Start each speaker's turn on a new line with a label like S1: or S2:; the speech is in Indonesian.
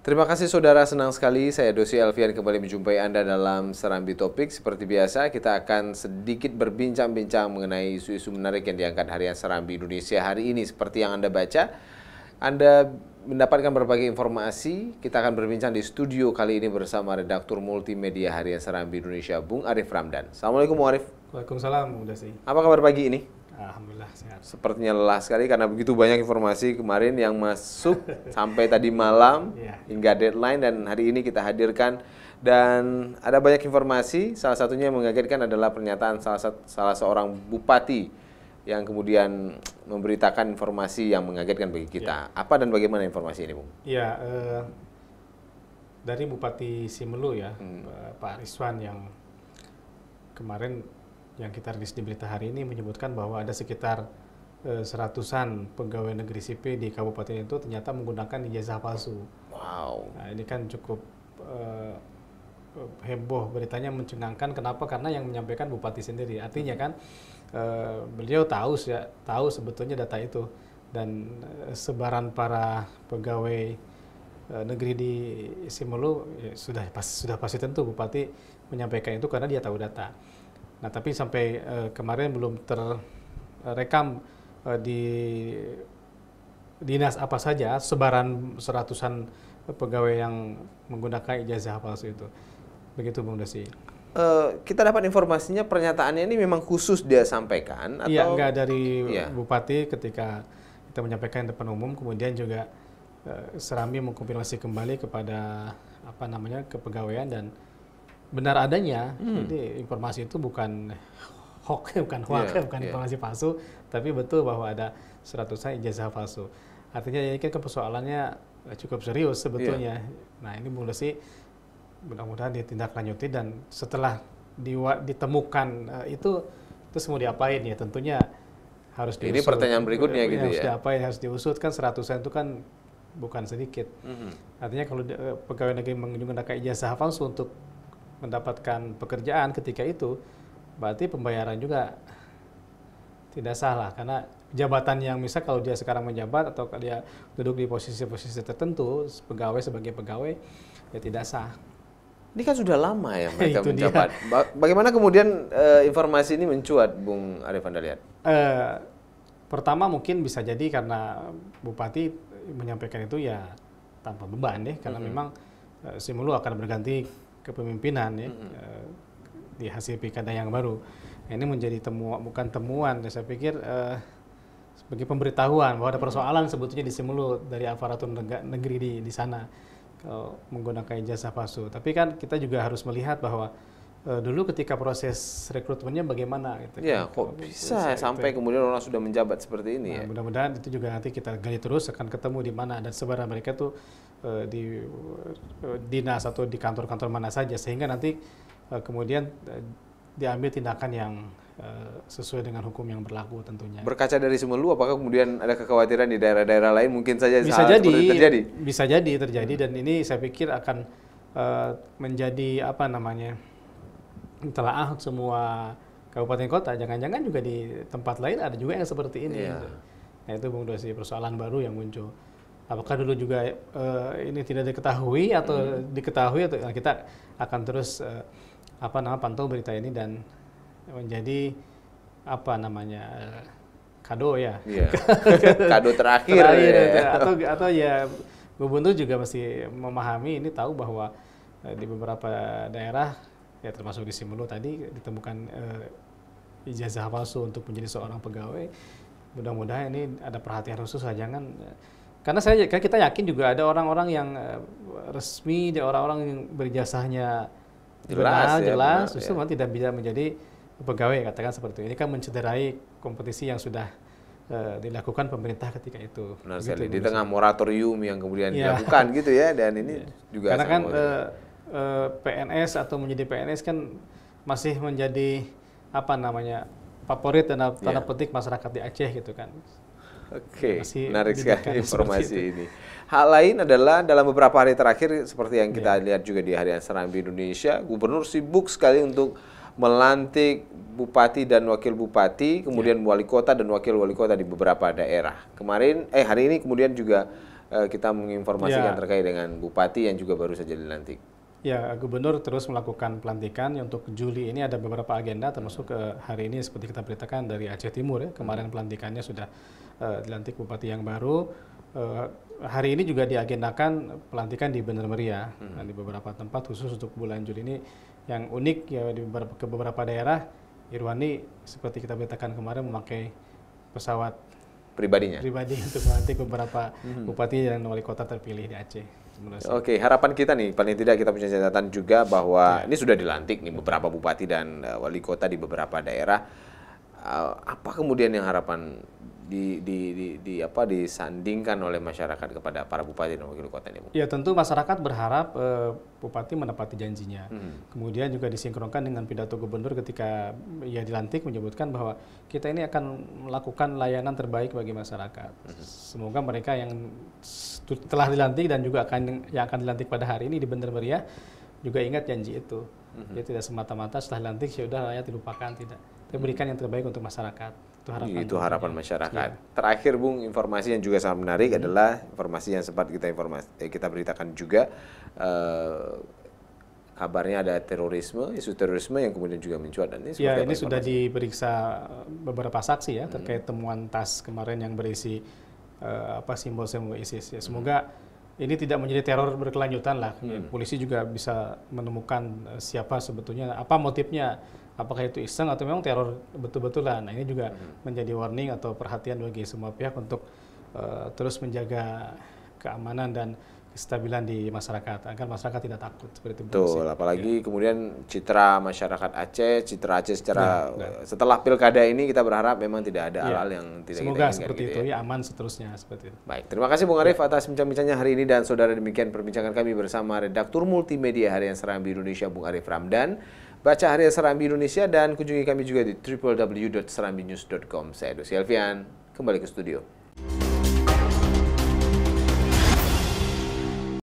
S1: Terima kasih saudara, senang sekali saya Dosi Alfian kembali menjumpai Anda dalam Serambi Topik. Seperti biasa kita akan sedikit berbincang-bincang mengenai isu-isu menarik yang diangkat Harian Serambi Indonesia hari ini. Seperti yang Anda baca, Anda mendapatkan berbagai informasi. Kita akan berbincang di studio kali ini bersama redaktur multimedia Harian Serambi Indonesia, Bung Arif Ramdan. Assalamualaikum Bung Arif.
S2: Waalaikumsalam Bung Dosi.
S1: Apa kabar pagi ini?
S2: Alhamdulillah sehat.
S1: Sepertinya lelah sekali karena begitu banyak informasi kemarin yang masuk sampai tadi malam hingga deadline, dan hari ini kita hadirkan. Dan ada banyak informasi, salah satunya yang mengagetkan adalah pernyataan salah seorang bupati yang kemudian memberitakan informasi yang mengagetkan bagi kita. Apa dan bagaimana informasi ini, Bung?
S2: Ya, dari Bupati Simelu ya, Pak Rizwan, yang kemarin yang kita rilis di berita hari ini menyebutkan bahwa ada sekitar seratusan pegawai negeri sipil di kabupaten itu ternyata menggunakan ijazah palsu.
S1: Wow.
S2: Nah, ini kan cukup heboh, beritanya mencengangkan. Kenapa? Karena yang menyampaikan bupati sendiri. Artinya kan beliau tahu sebetulnya data itu, dan sebaran para pegawai negeri di Simelu ya, sudah pasti tentu bupati menyampaikan itu karena dia tahu data. Nah, tapi sampai kemarin belum terrekam di dinas apa saja sebaran seratusan pegawai yang menggunakan ijazah palsu itu. Begitu Bung Dosi.
S1: Kita dapat informasinya pernyataannya ini memang khusus dia sampaikan?
S2: Iya, enggak dari bupati ketika kita menyampaikan di depan umum, kemudian juga Serambi mengkonfirmasi kembali kepada kepegawaian, dan benar adanya. Jadi informasi itu bukan hoax, bukan informasi palsu, tapi betul bahwa ada seratusan ijazah palsu. Artinya ini kan persoalannya cukup serius sebetulnya. Nah, ini Bung Dosi, mudah-mudahan ditindaklanjuti, dan setelah ditemukan itu terus mau diapain ya? Tentunya harus diusut. Ini
S1: pertanyaan berikutnya gitu
S2: harus
S1: ya.
S2: diapain, harus diusut, kan seratusan itu kan bukan sedikit. Artinya kalau pegawai negeri menggunakan ijazah palsu untuk mendapatkan pekerjaan ketika itu, berarti pembayaran juga tidak salah, karena jabatan yang misal kalau dia sekarang menjabat atau dia duduk di posisi-posisi tertentu sebagai pegawai ya tidak sah.
S1: Ini kan sudah lama ya mereka menjabat. Bagaimana kemudian informasi ini mencuat, Bung Arif, Anda lihat?
S2: Pertama mungkin bisa jadi karena bupati menyampaikan itu ya tanpa beban ya, karena memang Simelu akan berganti kepemimpinan ya, di hasil pilkada yang baru. Ini menjadi bukan temuan, saya pikir sebagai pemberitahuan bahwa ada persoalan sebetulnya di Simelu dari aparatur negeri di sana menggunakan ijazah palsu. Tapi kan kita juga harus melihat bahwa dulu ketika proses rekrutmennya bagaimana gitu.
S1: Ya, kok bisa sampai kemudian orang sudah menjabat seperti ini ya?
S2: Mudah-mudahan itu juga nanti kita gali terus, akan ketemu di mana dan sebaran mereka tuh di dinas atau di kantor-kantor mana saja, sehingga nanti kemudian diambil tindakan yang sesuai dengan hukum yang berlaku tentunya.
S1: Berkaca dari Simelu, apakah kemudian ada kekhawatiran di daerah-dairah lain mungkin saja
S2: bisa
S1: hal seperti terjadi?
S2: Bisa jadi terjadi, dan ini saya pikir akan menjadi telaah semua kabupaten kota. Jangan-jangan juga di tempat lain ada juga yang seperti ini. Gitu. Nah, itu Bung Dosi, persoalan baru yang muncul. Apakah dulu juga ini tidak diketahui atau diketahui, atau kita akan terus pantau berita ini dan menjadi kado ya.
S1: Kado terakhir ya.
S2: Atau ya Gubernur juga masih memahami ini, tahu bahwa di beberapa daerah ya termasuk di Simelu tadi ditemukan ijazah palsu untuk menjadi seorang pegawai. Mudah-mudahan ini ada perhatian khusus, jangan. Karena kita yakin juga ada orang-orang yang resmi, ada orang-orang yang berijazahnya jelas, justru tidak bisa menjadi pegawai, katakan seperti ini kan mencederai kompetisi yang sudah dilakukan pemerintah ketika itu.
S1: Benar sekali, di tengah moratorium yang kemudian dilakukan gitu ya, dan ini juga
S2: karena kan PNS atau menjadi PNS kan masih menjadi favorit dan tanda petik masyarakat di Aceh gitu kan.
S1: Oke, menarik sekali informasi ini. Hal lain adalah dalam beberapa hari terakhir seperti yang kita lihat juga di Harian Serambi Indonesia, Gubernur sibuk sekali untuk melantik bupati dan wakil bupati, kemudian wali kota dan wakil wali kota di beberapa daerah. Hari ini kemudian juga kita menginformasikan terkait dengan Bupati yang juga baru saja dilantik.
S2: Ya, Gubernur terus melakukan pelantikan. Untuk Juli ini ada beberapa agenda, termasuk hari ini seperti kita beritakan dari Aceh Timur ya. Kemarin pelantikannya sudah dilantik Bupati yang baru. Hari ini juga diagendakan pelantikan di Bener Meriah di beberapa tempat khusus untuk bulan Juli ini. Yang unik ya ke beberapa daerah, Irwandi seperti kita beritakan kemarin memakai pesawat
S1: pribadi
S2: untuk melantik beberapa bupati dan wali kota terpilih di Aceh.
S1: Oke, harapan kita nih, paling tidak kita punya catatan juga bahwa ini sudah dilantik nih beberapa bupati dan wali kota di beberapa daerah. Apa kemudian yang harapan disandingkan oleh masyarakat kepada para bupati dan wakil kota ini?
S2: Ya tentu masyarakat berharap bupati menepati janjinya. Kemudian juga disinkronkan dengan pidato gubernur ketika ia dilantik menyebutkan bahwa kita ini akan melakukan layanan terbaik bagi masyarakat. Semoga mereka yang telah dilantik dan juga yang akan dilantik pada hari ini di Bener Meriah juga ingat janji itu. Dia tidak semata-mata setelah dilantik ya udah rakyat dilupakan, tidak. Tapi berikan yang terbaik untuk masyarakat.
S1: Itu harapan masyarakat. Ya. Terakhir Bung, informasi yang juga sangat menarik adalah informasi yang sempat kita beritakan juga, kabarnya ada isu terorisme yang kemudian juga mencuat. Dan
S2: ini sudah diperiksa beberapa saksi ya terkait temuan tas kemarin yang berisi simbol-simbol ISIS. Ya, semoga ini tidak menjadi teror berkelanjutan lah. Polisi juga bisa menemukan siapa sebetulnya, apa motifnya. Apakah itu iseng atau memang teror betul-betulan. Nah ini juga menjadi warning atau perhatian bagi semua pihak untuk terus menjaga keamanan dan kestabilan di masyarakat agar masyarakat tidak takut seperti itu.
S1: Betul, apalagi kemudian citra masyarakat Aceh, setelah pilkada ini kita berharap memang tidak ada hal-hal yang tidak
S2: semoga seperti itu ya, aman seterusnya seperti itu.
S1: Baik, terima kasih Bung Arief atas bincang-bincangnya hari ini, dan saudara, demikian perbincangan kami bersama Redaktur Multimedia Harian Serambi Indonesia Bung Arief Ramdan. Baca Harian Serambi Indonesia dan kunjungi kami juga di www.serambinews.com. Saya Dosi Alfian, kembali ke studio.